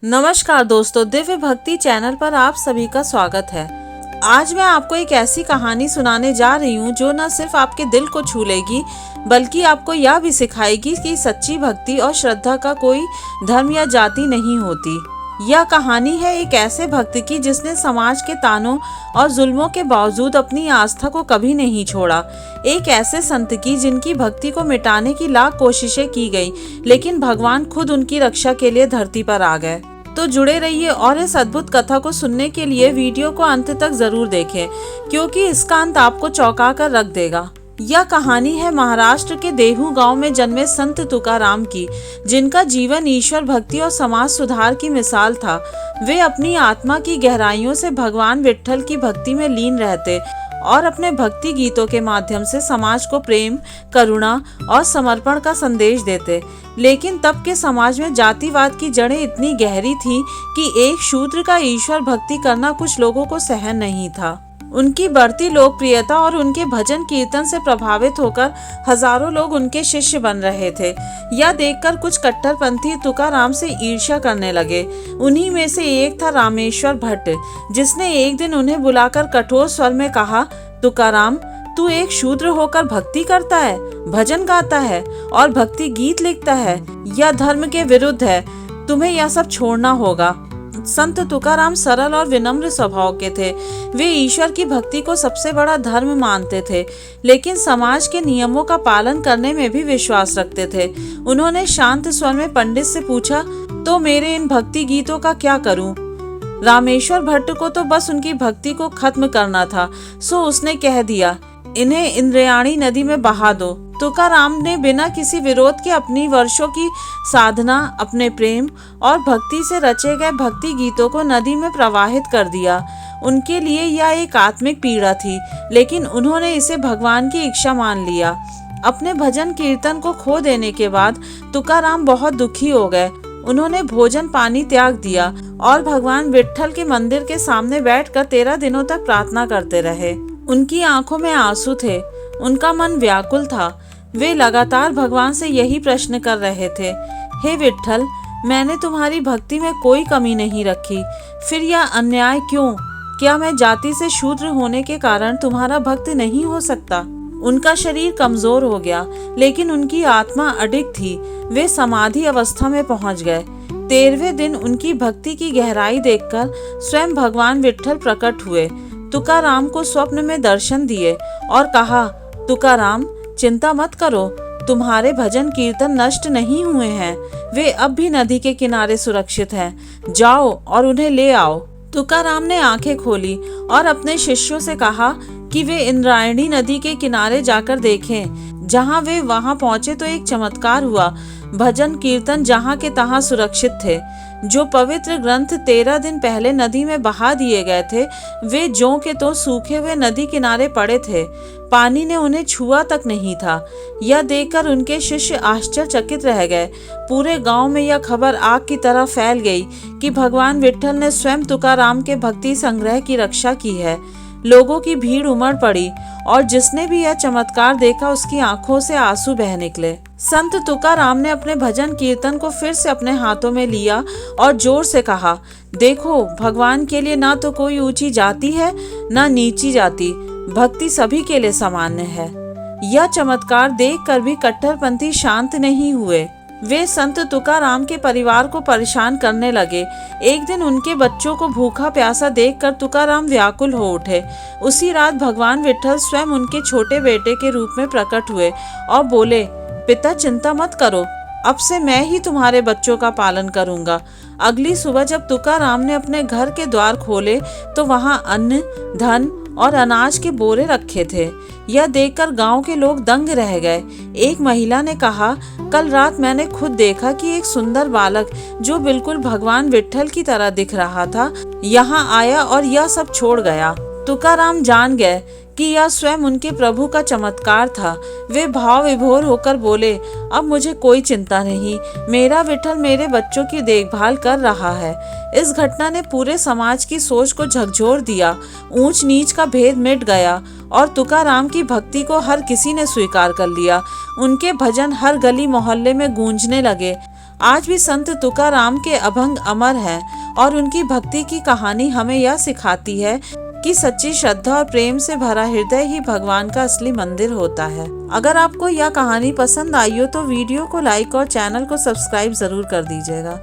नमस्कार दोस्तों, दिव्य भक्ति चैनल पर आप सभी का स्वागत है। आज मैं आपको एक ऐसी कहानी सुनाने जा रही हूँ जो न सिर्फ आपके दिल को छू लेगी बल्कि आपको यह भी सिखाएगी कि सच्ची भक्ति और श्रद्धा का कोई धर्म या जाति नहीं होती। यह कहानी है एक ऐसे भक्त की जिसने समाज के तानों और जुल्मों के बावजूद अपनी आस्था को कभी नहीं छोड़ा। एक ऐसे संत की जिनकी भक्ति को मिटाने की लाख कोशिशें की गई, लेकिन भगवान खुद उनकी रक्षा के लिए धरती पर आ गए। तो जुड़े रहिए और इस अद्भुत कथा को सुनने के लिए वीडियो को अंत तक जरूर देखें, क्योंकि इसका अंत आपको चौंका कर रख देगा। यह कहानी है महाराष्ट्र के देहू गांव में जन्मे संत तुकाराम की, जिनका जीवन ईश्वर भक्ति और समाज सुधार की मिसाल था। वे अपनी आत्मा की गहराइयों से भगवान विट्ठल की भक्ति में लीन रहते और अपने भक्ति गीतों के माध्यम से समाज को प्रेम, करुणा और समर्पण का संदेश देते। लेकिन तब के समाज में जातिवाद की जड़ें इतनी गहरी थी कि एक शूद्र का ईश्वर भक्ति करना कुछ लोगों को सहन नहीं था। उनकी बढ़ती लोकप्रियता और उनके भजन कीर्तन से प्रभावित होकर हजारों लोग उनके शिष्य बन रहे थे। यह देखकर कुछ कट्टरपंथी तुकाराम से ईर्ष्या करने लगे। उन्हीं में से एक था रामेश्वर भट्ट, जिसने एक दिन उन्हें बुलाकर कठोर स्वर में कहा, तुकाराम, तू एक शूद्र होकर भक्ति करता है, भजन गाता है और भक्ति गीत लिखता है। यह धर्म के विरुद्ध है, तुम्हें यह सब छोड़ना होगा। संत तुकाराम सरल और विनम्र स्वभाव के थे। वे ईश्वर की भक्ति को सबसे बड़ा धर्म मानते थे, लेकिन समाज के नियमों का पालन करने में भी विश्वास रखते थे। उन्होंने शांत स्वर में पंडित से पूछा, तो मेरे इन भक्ति गीतों का क्या करूं? रामेश्वर भट्ट को तो बस उनकी भक्ति को खत्म करना था, सो उसने कह दिया, इन्हें इंद्रायणी नदी में बहा दो। तुकाराम ने बिना किसी विरोध के अपनी वर्षों की साधना, अपने प्रेम और भक्ति से रचे गए भक्ति गीतों को नदी में प्रवाहित कर दिया। उनके लिए यह एक आत्मिक पीड़ा थी, लेकिन उन्होंने इसे भगवान की इच्छा मान लिया। अपने भजन कीर्तन को खो देने के बाद तुकाराम बहुत दुखी हो गए। उन्होंने भोजन पानी त्याग दिया और भगवान विट्ठल के मंदिर के सामने बैठकर 13 दिनों तक प्रार्थना करते रहे। उनकी आंखों में आंसू थे, उनका मन व्याकुल था। वे लगातार भगवान से यही प्रश्न कर रहे थे, हे विट्ठल, मैंने तुम्हारी भक्ति में कोई कमी नहीं रखी, फिर यह अन्याय क्यों? क्या मैं जाति से शूद्र होने के कारण तुम्हारा भक्त नहीं हो सकता? उनका शरीर कमजोर हो गया, लेकिन उनकी आत्मा अडिग थी। वे समाधि अवस्था में पहुंच गए। 13वें दिन उनकी भक्ति की गहराई देखकर स्वयं भगवान विट्ठल प्रकट हुए। तुकाराम को स्वप्न में दर्शन दिए और कहा, तुकाराम, चिंता मत करो, तुम्हारे भजन कीर्तन नष्ट नहीं हुए हैं। वे अब भी नदी के किनारे सुरक्षित हैं। जाओ और उन्हें ले आओ। तुकाराम ने आंखें खोली और अपने शिष्यों से कहा कि वे इंद्रायणी नदी के किनारे जाकर देखें। जहां वे वहां पहुंचे तो एक चमत्कार हुआ। भजन कीर्तन जहां के तहां सुरक्षित थे। जो पवित्र ग्रंथ 13 दिन पहले नदी में बहा दिए गए थे, वे ज्यों के त्यों सूखे हुए नदी किनारे पड़े थे। पानी ने उन्हें छुआ तक नहीं था। यह देखकर उनके शिष्य आश्चर्यचकित रह गए। पूरे गांव में यह खबर आग की तरह फैल गई कि भगवान विट्ठल ने स्वयं तुकाराम के भक्ति संग्रह की रक्षा की है। लोगों की भीड़ उमड़ पड़ी और जिसने भी यह चमत्कार देखा उसकी आंखों से आंसू बह निकले। संत तुकाराम ने अपने भजन कीर्तन को फिर से अपने हाथों में लिया और जोर से कहा, देखो, भगवान के लिए ना तो कोई ऊंची जाति है ना नीची जाति, भक्ति सभी के लिए सामान्य है। यह चमत्कार देखकर भी कट्टरपंथी शांत नहीं हुए। वे संत तुकाराम के परिवार को परेशान करने लगे। एक दिन उनके बच्चों को भूखा प्यासा देखकर तुकाराम व्याकुल हो उठे। उसी रात भगवान विट्ठल स्वयं उनके छोटे बेटे के रूप में प्रकट हुए और बोले, पिता, चिंता मत करो, अब से मैं ही तुम्हारे बच्चों का पालन करूंगा। अगली सुबह जब तुकाराम ने अपने घर के द्वार खोले तो वहां अन्न, धन और अनाज के बोरे रखे थे। यह देखकर गांव के लोग दंग रह गए। एक महिला ने कहा, कल रात मैंने खुद देखा कि एक सुंदर बालक जो बिल्कुल भगवान विट्ठल की तरह दिख रहा था, यहाँ आया और यह सब छोड़ गया। तुकाराम जान गए कि यह स्वयं उनके प्रभु का चमत्कार था। वे भाव विभोर होकर बोले, अब मुझे कोई चिंता नहीं, मेरा विट्ठल मेरे बच्चों की देखभाल कर रहा है। इस घटना ने पूरे समाज की सोच को झकझोर दिया। ऊंच नीच का भेद मिट गया और तुकाराम की भक्ति को हर किसी ने स्वीकार कर लिया। उनके भजन हर गली मोहल्ले में गूंजने लगे। आज भी संत तुकाराम के अभंग अमर है और उनकी भक्ति की कहानी हमें यह सिखाती है कि सच्ची श्रद्धा और प्रेम से भरा हृदय ही भगवान का असली मंदिर होता है। अगर आपको यह कहानी पसंद आई हो तो वीडियो को लाइक और चैनल को सब्सक्राइब जरूर कर दीजिएगा।